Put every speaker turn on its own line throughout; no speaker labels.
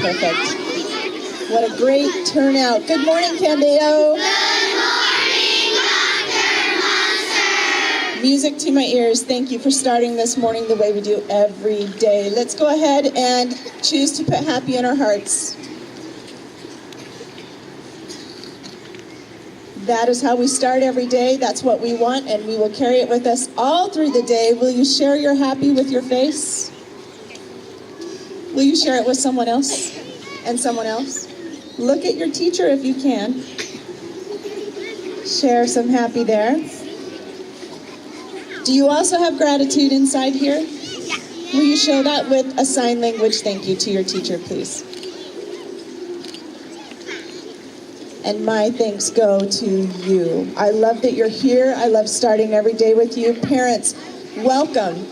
Perfect. What a great turnout. Good morning, Candeo.
Good morning, Dr. Munster.
Music to my ears. Thank you for starting this morning the way we do every day. Let's go ahead and choose to put happy in our hearts. That is how we start every day. That's what we want, and we will carry it with us all through the day. Will you share your happy with your face? Will you share it with someone else and someone else? Look at your teacher if you can. Share some happy there. Do you also have gratitude inside here? Will you show that with a sign language thank you to your teacher, please? And my thanks go to you. I love that you're here. I love starting every day with you. Parents, welcome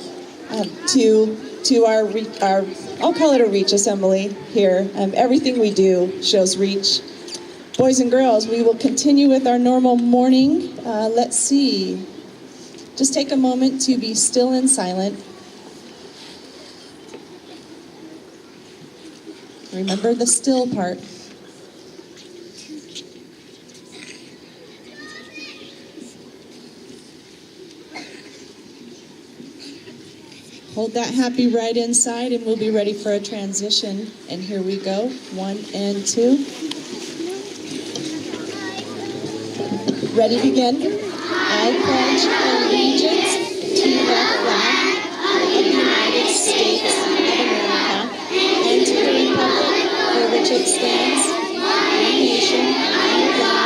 to our I'll call it a reach assembly here. Everything we do shows reach. Boys and girls, we will continue with our normal morning. Let's see. Just take a moment to be still and silent. Remember the still part. Hold that happy right inside and we'll be ready for a transition. And here we go, 1 and 2. Ready, begin. I pledge allegiance to the flag of the United States of America and to the republic for which it stands, one nation, under God,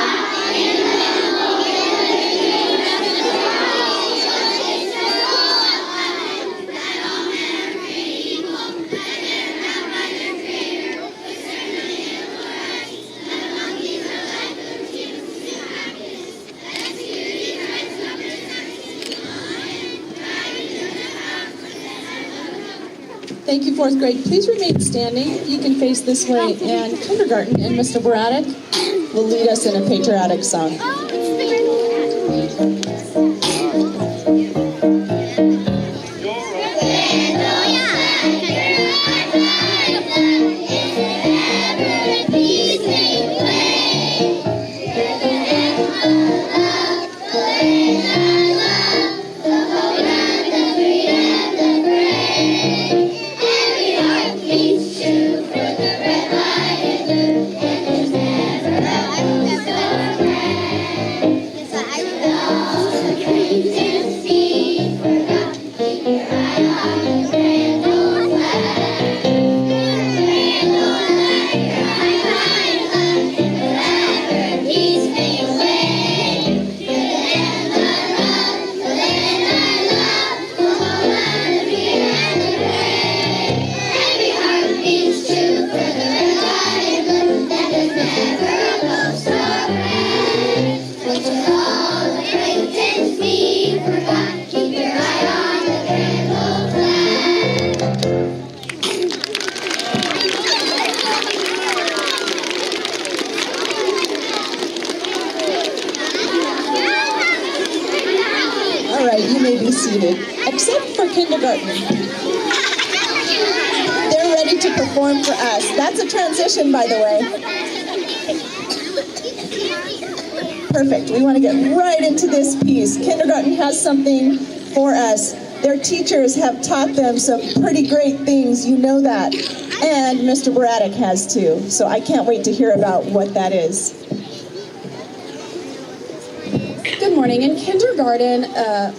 Thank you, fourth grade. Please remain standing. You can face this way. And kindergarten and Mr. Braddock will lead us in a patriotic song. Except for kindergarten. They're ready to perform for us. That's a transition, by the way. Perfect. We want to get right into this piece. Kindergarten has something for us. Their teachers have taught them some pretty great things. You know that. And Mr. Braddock has too. So I can't wait to hear about what that is.
Good morning. In kindergarten,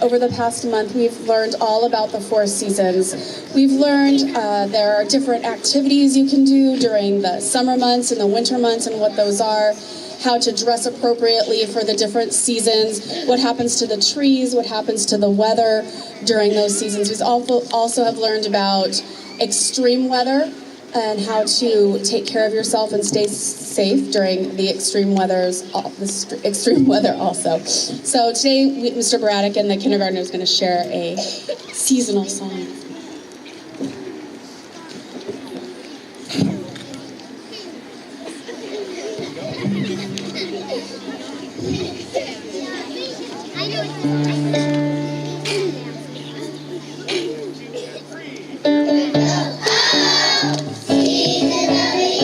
over the past month, we've learned all about the 4 seasons. We've learned there are different activities you can do during the summer months and the winter months and what those are, how to dress appropriately for the different seasons, what happens to the trees, what happens to the weather during those seasons. We also have learned about extreme weather and how to take care of yourself and stay safe during the extreme weather also. So today, Mr. Braddock and the kindergartner is going to share a seasonal song.
Season of the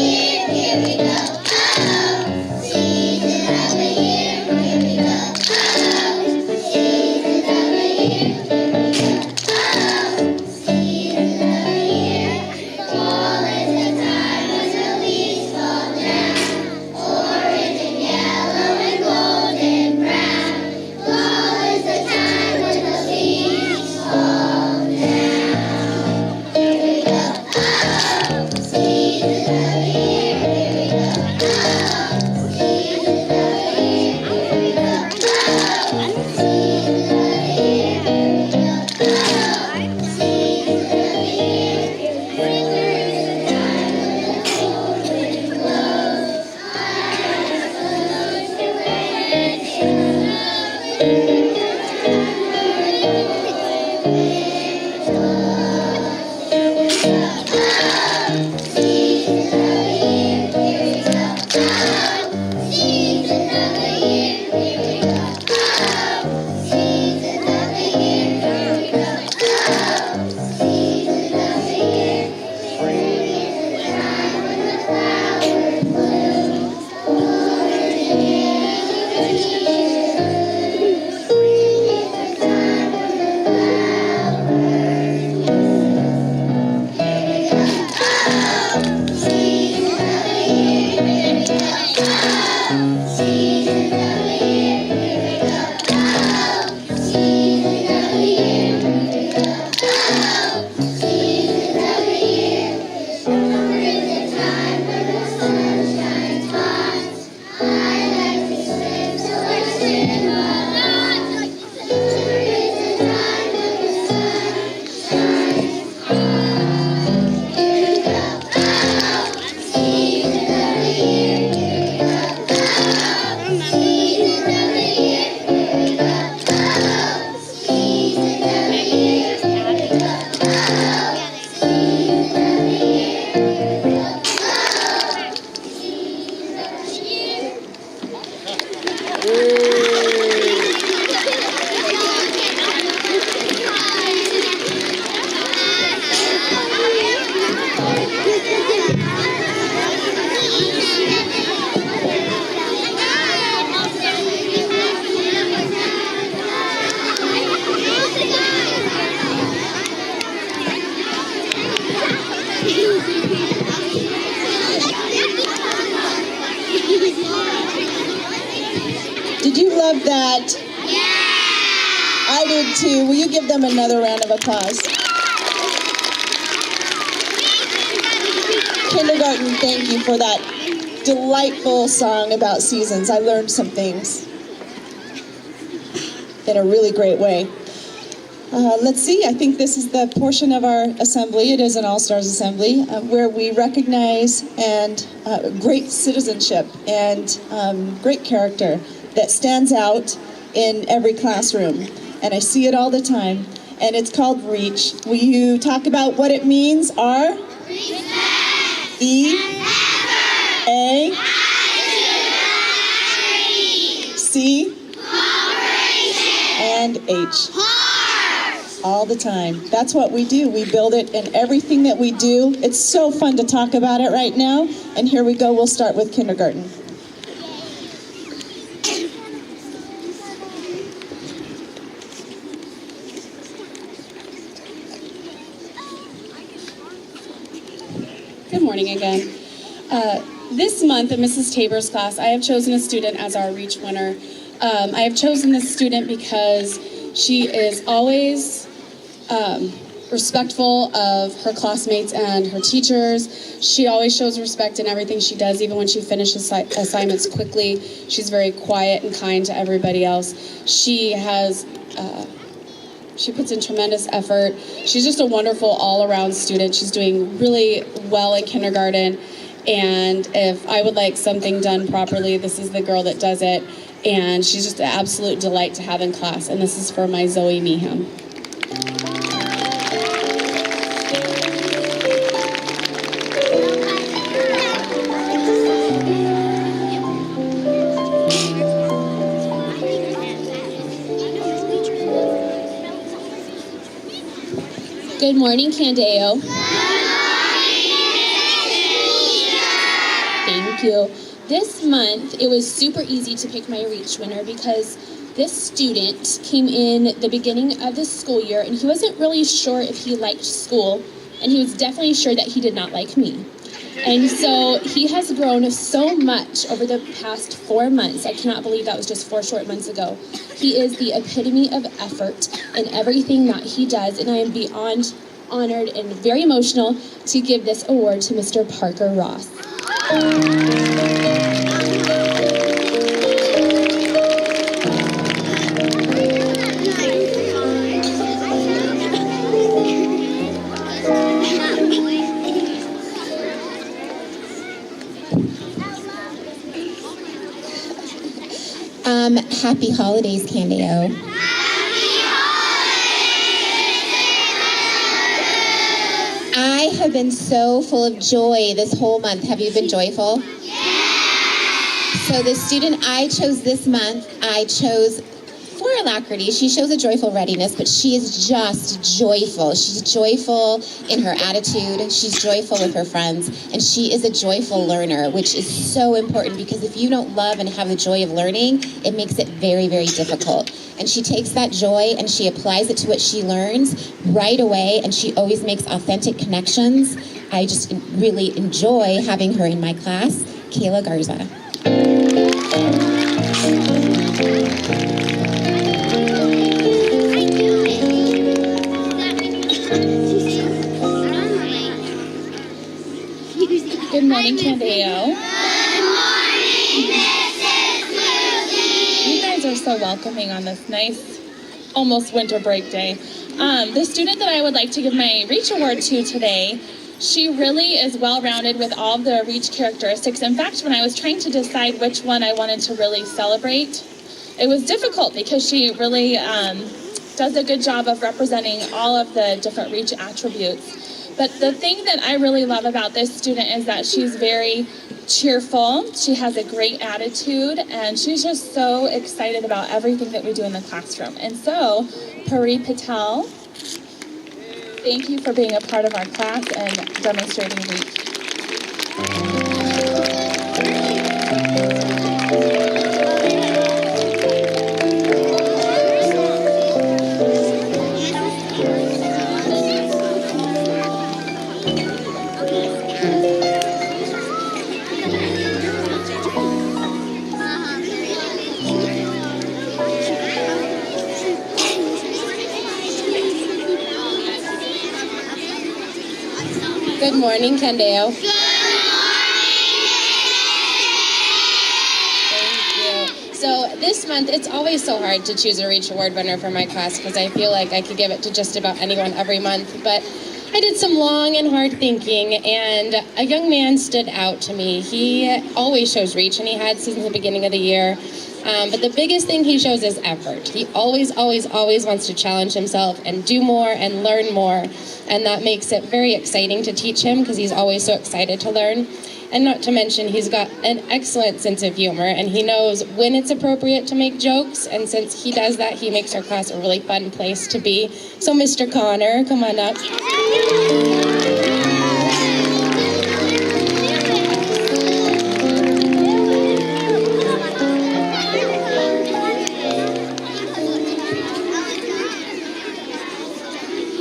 attitude too. Will you give them another round of applause? Kindergarten, thank you for that delightful song about seasons. I learned some things in a really great way. Let's see, I think this is the portion of our assembly. It is an All-Stars assembly where we recognize and great citizenship and great character that stands out in every classroom. And I see it all the time. And it's called REACH. Will you talk about what it means? R? Respect. E? A? C? And H. All the time. That's what we do. We build it in everything that we do. It's so fun to talk about it right now. And here we go. We'll start with kindergarten.
Good morning again. This month in Mrs. Tabor's class, I have chosen a student as our REACH winner. I have chosen this student because she is always respectful of her classmates and her teachers. She always shows respect in everything she does, even when she finishes assignments quickly. She's very quiet and kind to everybody else. She puts in tremendous effort. She's just a wonderful all-around student. She's doing really well in kindergarten. And if I would like something done properly, this is the girl that does it. And she's just an absolute delight to have in class. And this is for my Zoe Meeham.
Good morning, Candeo. Thank you. This month, it was super easy to pick my REACH winner because this student came in the beginning of the school year and he wasn't really sure if he liked school, and he was definitely sure that he did not like me. And so he has grown so much over the past 4 months. I cannot believe that was just 4 short months ago. He is the epitome of effort in everything that he does, and I am beyond honored and very emotional to give this award to Mr. Parker Ross. Happy holidays, Candeo. I have been so full of joy this whole month. Have you been joyful? So the student I chose this month, I chose for alacrity. She shows a joyful readiness, but she is just joyful. She's joyful in her attitude. She's joyful with her friends, and she is a joyful learner, which is so important because if you don't love and have the joy of learning, it makes it very, very difficult. And she takes that joy and she applies it to what she learns right away, and she always makes authentic connections. I just really enjoy having her in my class. Kayla Garza.
Good morning, Candeo.
Good morning, Mrs. Lucy.
You guys are so welcoming on this nice, almost winter break day. The student that I would like to give my REACH award to today, she really is well-rounded with all of the REACH characteristics. In fact, when I was trying to decide which one I wanted to really celebrate, it was difficult because she really does a good job of representing all of the different REACH attributes. But the thing that I really love about this student is that she's very cheerful, she has a great attitude, and she's just so excited about everything that we do in the classroom. And so, Pari Patel, thank you for being a part of our class and demonstrating REACH.
Good morning, Candeo.
Good morning,
Thank you. So this month, it's always so hard to choose a Reach Award winner for my class because I feel like I could give it to just about anyone every month. But I did some long and hard thinking, and a young man stood out to me. He always shows Reach, and he had since the beginning of the year. But the biggest thing he shows is effort. He always wants to challenge himself and do more and learn more. And that makes it very exciting to teach him because he's always so excited to learn. And not to mention, he's got an excellent sense of humor, and he knows when it's appropriate to make jokes. And since he does that, he makes our class a really fun place to be. So Mr. Connor, come on up.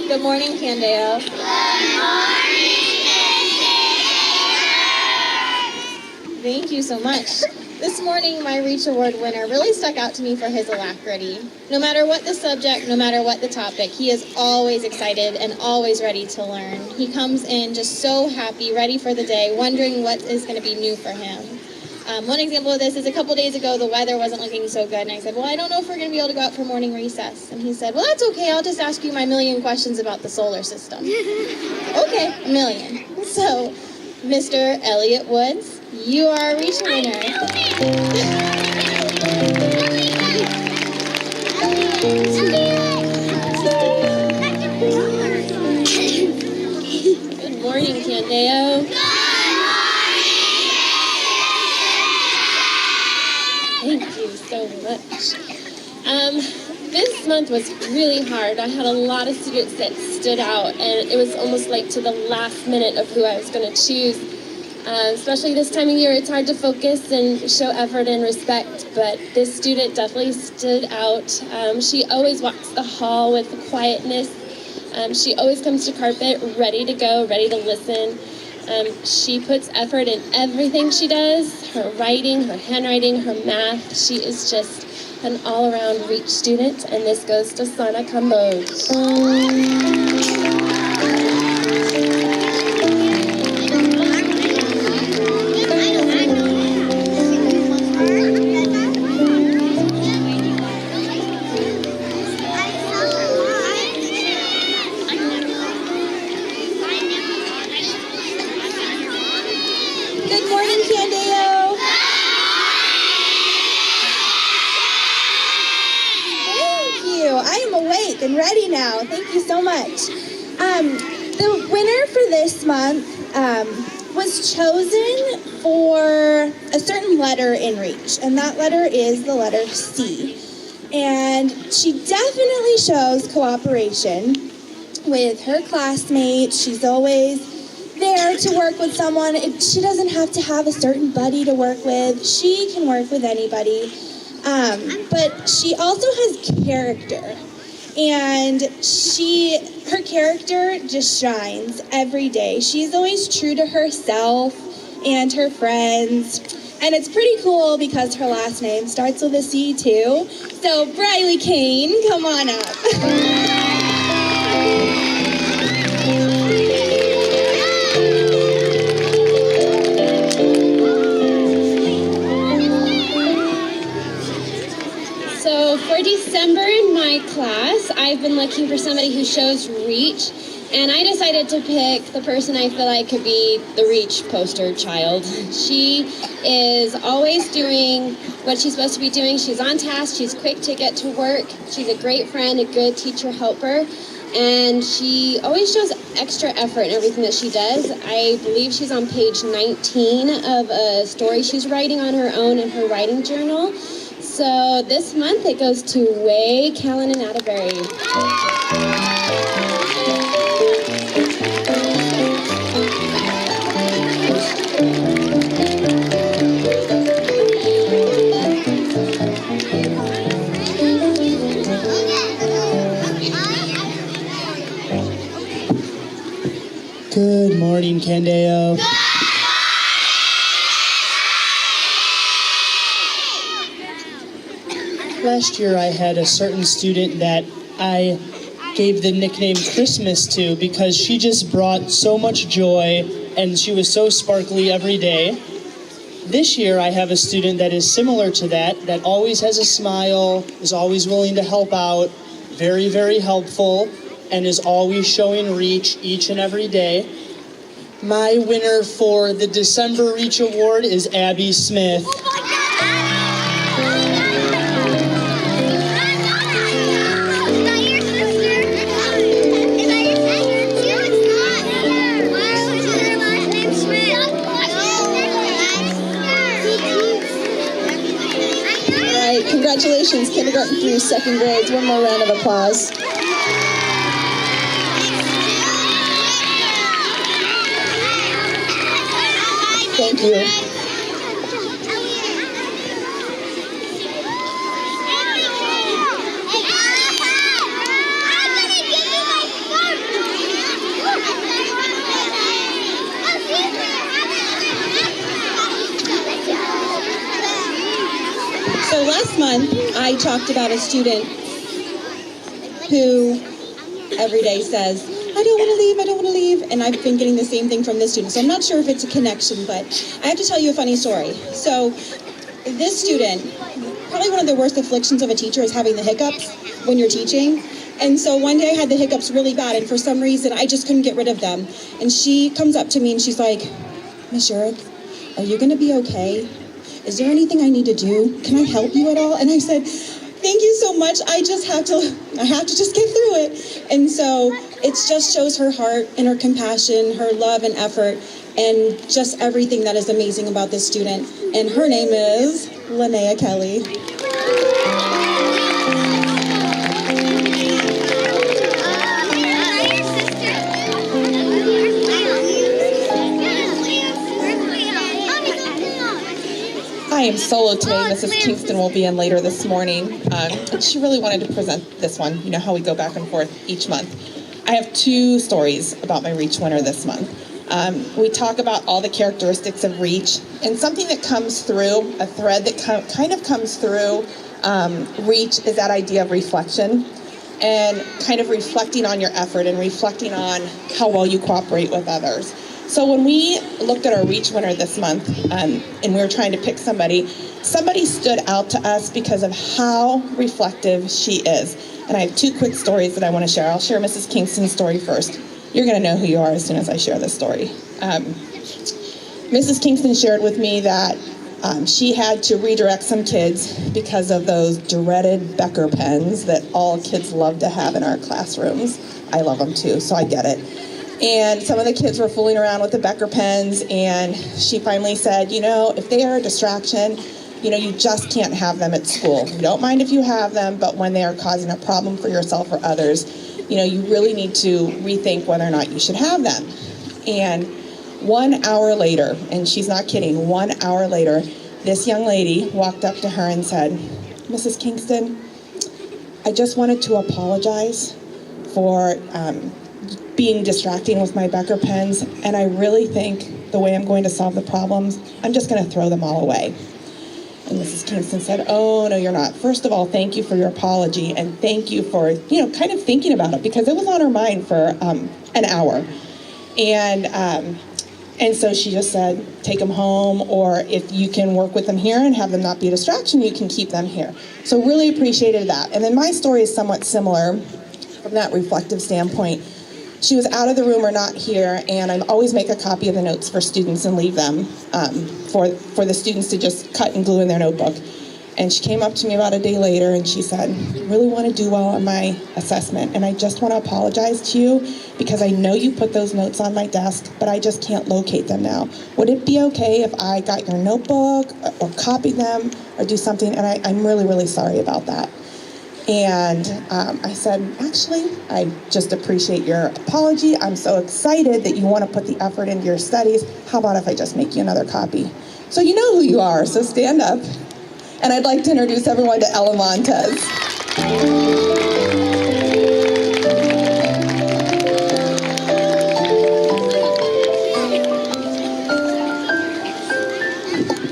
Good morning, Candeo. Thank you so much. This morning, my Reach Award winner really stuck out to me for his alacrity. No matter what the subject, no matter what the topic, he is always excited and always ready to learn. He comes in just so happy, ready for the day, wondering what is going to be new for him. One example of this is a couple days ago, the weather wasn't looking so good, and I said, well, I don't know if we're going to be able to go out for morning recess. And he said, well, that's okay, I'll just ask you my million questions about the solar system. Okay, a million. So, Mr. Elliot Woods, you are a Reach winner. Good morning, Candeo. Thank you so much. This month was really hard. I had a lot of students that stood out, and it was almost like to the last minute of who I was going to choose. Especially this time of year, it's hard to focus and show effort and respect, but this student definitely stood out. She always walks the hall with quietness. She always comes to carpet ready to go, ready to listen. She puts effort in everything she does, her writing, her handwriting, her math. She is just an all-around Reach student, and this goes to Sana Kamboj. Good morning, Candeo. Thank you. I am awake and ready now. Thank you so much. The winner for this month was chosen for a certain letter in Reach, and that letter is the letter C. And she definitely shows cooperation with her classmates. She's always there to work with someone. She doesn't have to have a certain buddy to work with. She can work with anybody. But she also has character. And her character just shines every day. She's always true to herself and her friends. And it's pretty cool because her last name starts with a C too. So Briley Kane, come on up.
So for December in my class, I've been looking for somebody who shows Reach, and I decided to pick the person I feel like could be the Reach poster child. She is always doing what she's supposed to be doing. She's on task, she's quick to get to work, she's a great friend, a good teacher helper, and she always shows extra effort in everything that she does. I believe she's on page 19 of a story she's writing on her own in her writing journal. So this month it goes to Way Callan and Atterbury.
Good morning, Candeo. Last year I had a certain student that I gave the nickname Christmas to because she just brought so much joy and she was so sparkly every day. This year I have a student that is similar to that always has a smile, is always willing to help out, very, very helpful, and is always showing reach each and every day. My winner for the December Reach Award is Abby Smith.
Congratulations, kindergarten through second grades. One more round of applause. Thank you.
So last month, I talked about a student who every day says, I don't want to leave, I don't want to leave. And I've been getting the same thing from this student. So I'm not sure if it's a connection, but I have to tell you a funny story. So this student, probably one of the worst afflictions of a teacher is having the hiccups when you're teaching. And so one day I had the hiccups really bad, and for some reason, I just couldn't get rid of them. And she comes up to me and she's like, Miss Shurik, are you going to be okay? Is there anything I need to do? Can I help you at all? And I said, thank you so much. I have to just get through it. And so it just shows her heart and her compassion, her love and effort, and just everything that is amazing about this student. And her name is Linnea Kelly.
I am solo today. Mrs. Kingston will be in later this morning. And she really wanted to present this one. You know how we go back and forth each month. I have two stories about my REACH winner this month. We talk about all the characteristics of REACH, and something that comes through, a thread that kind of comes through REACH is that idea of reflection, and kind of reflecting on your effort and reflecting on how well you cooperate with others. So when we looked at our REACH winner this month, and we were trying to pick somebody stood out to us because of how reflective she is. And I have two quick stories that I want to share. I'll share Mrs. Kingston's story first. You're going to know who you are as soon as I share this story. Mrs. Kingston shared with me that she had to redirect some kids because of those dreaded Becker pens that all kids love to have in our classrooms. I love them too, so I get it. And some of the kids were fooling around with the Becker pens, and she finally said, you know, if they are a distraction, you know, you just can't have them at school. We don't mind if you have them, but when they are causing a problem for yourself or others, you know, you really need to rethink whether or not you should have them. And 1 hour later, and she's not kidding, 1 hour later, this young lady walked up to her and said, Mrs. Kingston, I just wanted to apologize for being distracting with my Becker pens, and I really think the way I'm going to solve the problems, I'm just going to throw them all away. And Mrs. Kingston said, oh, no, you're not. First of all, thank you for your apology, and thank you for, you know, kind of thinking about it, because it was on her mind for an hour. And so she just said, take them home, or if you can work with them here and have them not be a distraction, you can keep them here. So really appreciated that. And then my story is somewhat similar from that reflective standpoint. She was out of the room or not here, and I always make a copy of the notes for students and leave them for the students to just cut and glue in their notebook. And she came up to me about a day later and she said, I really want to do well on my assessment, and I just want to apologize to you because I know you put those notes on my desk, but I just can't locate them now. Would it be okay if I got your notebook or copied them or do something? And I'm really, really sorry about that. And I said, actually, I just appreciate your apology. I'm so excited that you want to put the effort into your studies. How about if I just make you another copy? So you know who you are, so stand up. And I'd like to introduce everyone to Ella Montez.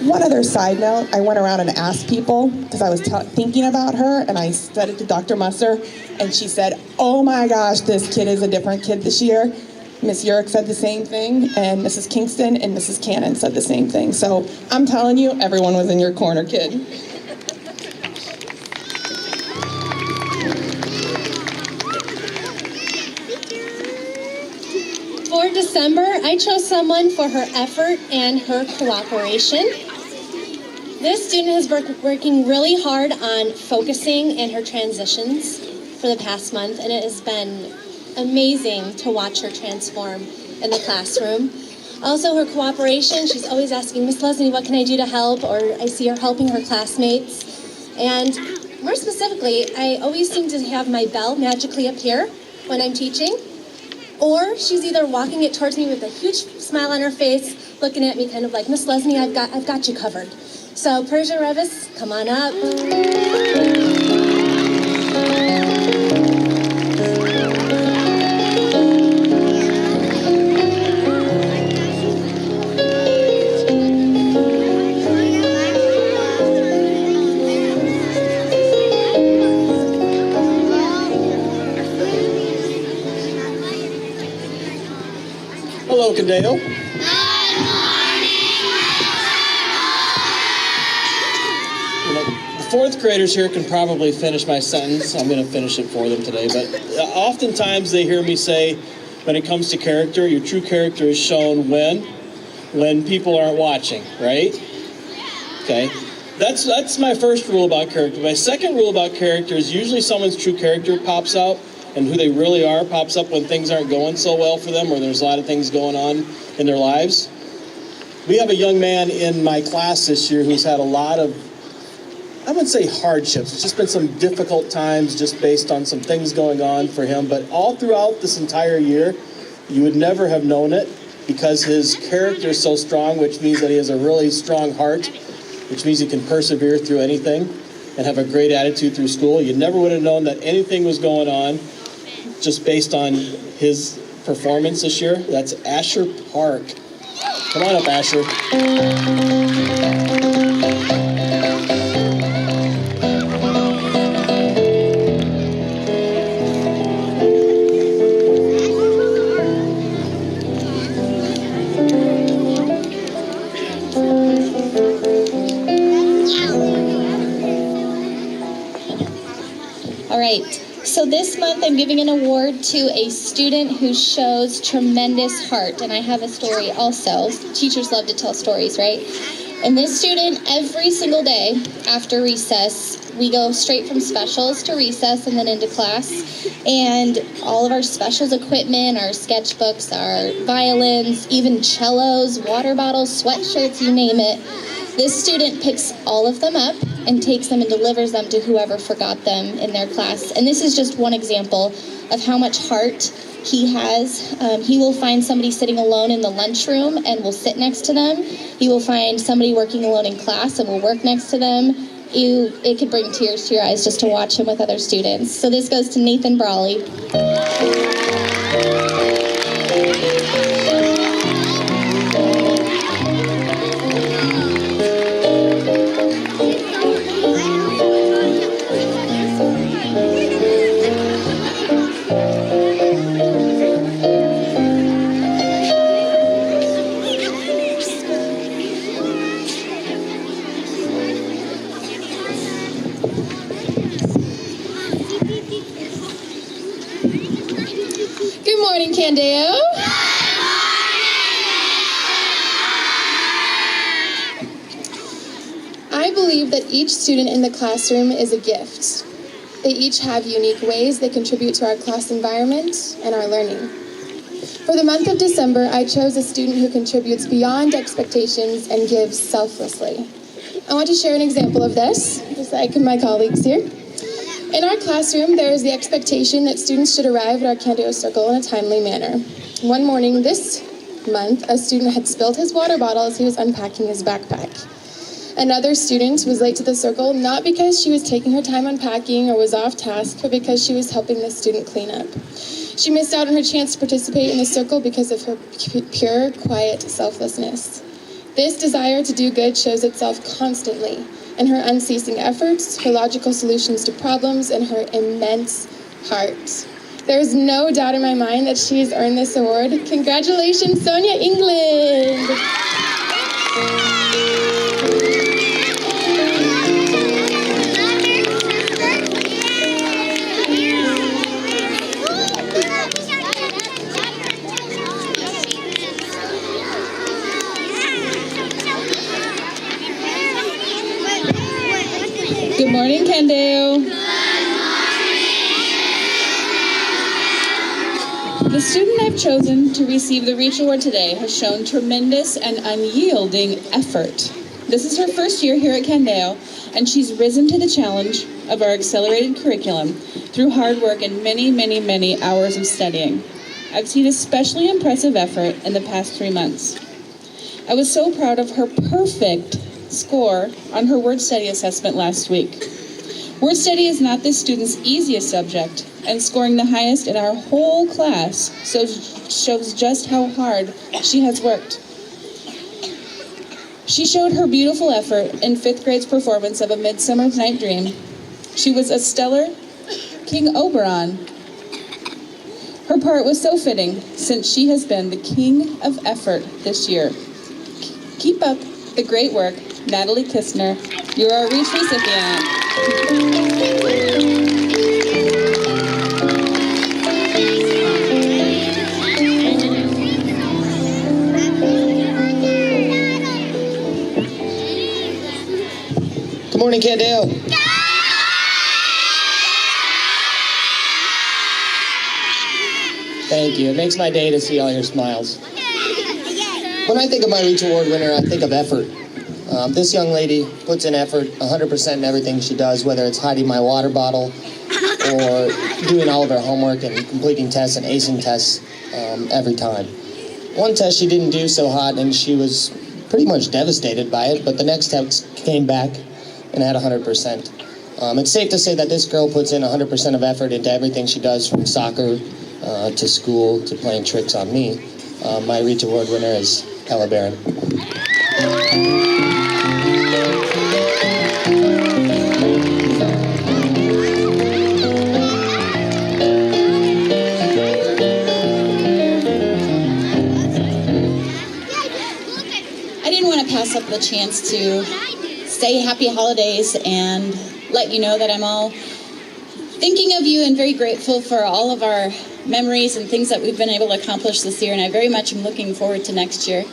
One other side note, I went around and asked people, because I was thinking about her, and I said it to Dr. Musser, and she said, oh my gosh, this kid is a different kid this year. Miss Urick said the same thing, and Mrs. Kingston and Mrs. Cannon said the same thing. So I'm telling you, everyone was in your corner, kid.
For December, I chose someone for her effort and her cooperation. This student has been working really hard on focusing in her transitions for the past month, and it has been amazing to watch her transform in the classroom. Also, her cooperation, she's always asking, Miss Leslie, what can I do to help? Or I see her helping her classmates. And more specifically, I always seem to have my bell magically appear when I'm teaching. Or she's either walking it towards me with a huge smile on her face, looking at me kind of like, Miss Leslie, I've got you covered. So Persia Revis, come on up.
Hello, Condeo. The fourth graders here can probably finish my sentence. I'm going to finish it for them today. But oftentimes they hear me say, when it comes to character, your true character is shown when people aren't watching, right? Okay. That's my first rule about character. My second rule about character is usually someone's true character pops out, and who they really are pops up when things aren't going so well for them, or there's a lot of things going on in their lives. We have a young man in my class this year who's had a lot of, I wouldn't say hardships, it's just been some difficult times just based on some things going on for him, but all throughout this entire year, you would never have known it because his character is so strong, which means that he has a really strong heart, which means he can persevere through anything and have a great attitude through school. You never would have known that anything was going on just based on his performance this year. That's Asher Park. Come on up, Asher.
All right. So this month I'm giving an award to a student who shows tremendous heart, and I have a story also. Teachers love to tell stories, right? And this student, every single day after recess, we go straight from specials to recess and then into class, and all of our specials equipment, our sketchbooks, our violins, even cellos, water bottles, sweatshirts, you name it. This student picks all of them up and takes them and delivers them to whoever forgot them in their class. And this is just one example of how much heart he has. He will find somebody sitting alone in the lunchroom and will sit next to them. He will find somebody working alone in class and will work next to them. It could bring tears to your eyes just to watch him with other students. So this goes to Nathan Brawley. Good morning, Candeo. I believe that each student in the classroom is a gift. They each have unique ways they contribute to our class environment and our learning. For the month of December, I chose a student who contributes beyond expectations and gives selflessly. I want to share an example of this, just like my colleagues here. In our classroom, there is the expectation that students should arrive at our Candeo Circle in a timely manner. One morning this month, a student had spilled his water bottle as he was unpacking his backpack. Another student was late to the circle, not because she was taking her time unpacking or was off task, but because she was helping the student clean up. She missed out on her chance to participate in the circle because of her pure, quiet selflessness.
This desire to do good shows itself constantly in her unceasing efforts, her logical solutions to problems, and her immense heart. There is no doubt in my mind that she has earned this award. Congratulations, Sonia England!
Good morning, Kendale. The student I've chosen to receive the Reach Award today has shown tremendous and unyielding effort. This is her first year here at Kendale, and she's risen to the challenge of our accelerated curriculum through hard work and many, many, many hours of studying. I've seen especially impressive effort in the past 3 months. I was so proud of her perfect score on her word study assessment last week. Word study is not this student's easiest subject, and scoring the highest in our whole class shows just how hard she has worked. She showed her beautiful effort in 5th grade's performance of A Midsummer Night's Dream. She was a stellar King Oberon. Her part was so fitting since she has been the king of effort this year. Keep up the great work, Natalie Kistner. You're our Reach recipient.
Good morning, Kendale. Thank you. It makes my day to see all your smiles. When I think of my Reach Award winner, I think of effort. This young lady puts in effort 100% in everything she does, whether it's hiding my water bottle or doing all of her homework and completing tests and acing tests every time. One test she didn't do so hot and she was pretty much devastated by it, but the next test came back and had 100%. It's safe to say that this girl puts in 100% of effort into everything she does, from soccer to school to playing tricks on me. My Reach Award winner is Ella Barron.
I didn't want to pass up the chance to say happy holidays and let you know that I'm all thinking of you and very grateful for all of our memories and things that we've been able to accomplish this year, and I very much am looking forward to next year.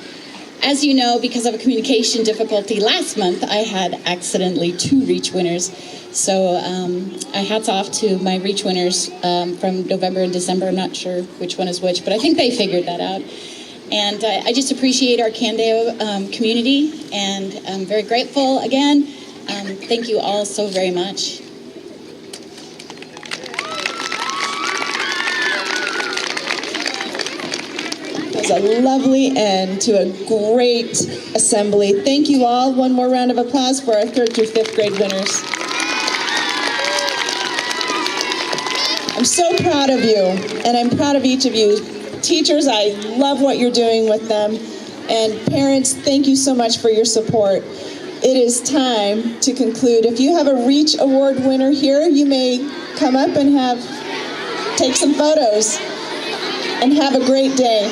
As you know, because of a communication difficulty last month, I had accidentally 2 Reach winners. So hats off to my Reach winners from November and December. I'm not sure which one is which, but I think they figured that out. And I just appreciate our Candeo community, and I'm very grateful again. Thank you all so very much.
It was a lovely end to a great assembly. Thank you all. One more round of applause for our 3rd through 5th grade winners. I'm so proud of you, and I'm proud of each of you. Teachers, I love what you're doing with them. And parents, thank you so much for your support. It is time to conclude. If you have a Reach Award winner here, you may come up and take some photos. And have a great day.